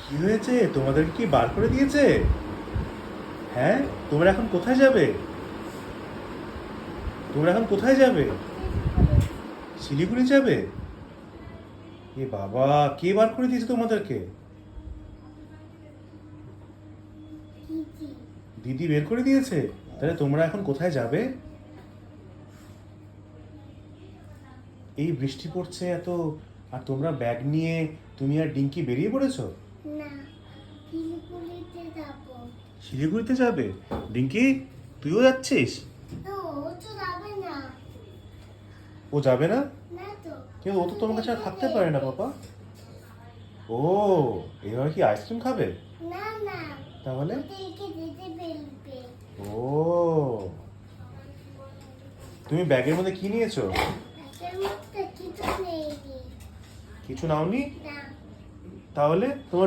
কি হয়েছে? তোমাদের কি বার করে দিয়েছে? হ্যাঁ, তোমরা এখন কোথায় যাবে? তোমরা এখন কোথায় যাবে? শিলিগুড়ি যাবে? এ বাবা, কে বার করে দিয়েছে তোমাদেরকে? দিদি বের করে দিয়েছে? তাহলে তোমরা এখন কোথায় যাবে? এই বৃষ্টি পড়ছে এত, আর তোমরা ব্যাগ নিয়ে তুমি আর ডিঙ্কি বেরিয়ে পড়েছো? না, শিলিগুড়িতে যাবো। শিলিগুড়িতে যাবে? ডিঙ্কি, তুইও যাচ্ছিস? তো ও তো যাবে না। ও যাবে না? না তো। কিন্তু ও তো তোমার কাছে আর থাকতে পারে না পাপা। ও, এভাবে কি আইসক্রিম খাবে? না না, তাহলে? ওদেরকে যেতে বলবে। ও, তুমি ব্যাগের মধ্যে কি নিয়েছো? এর মধ্যে কিছু নেই। কিছু নাওনি? না। তাহলে তোমার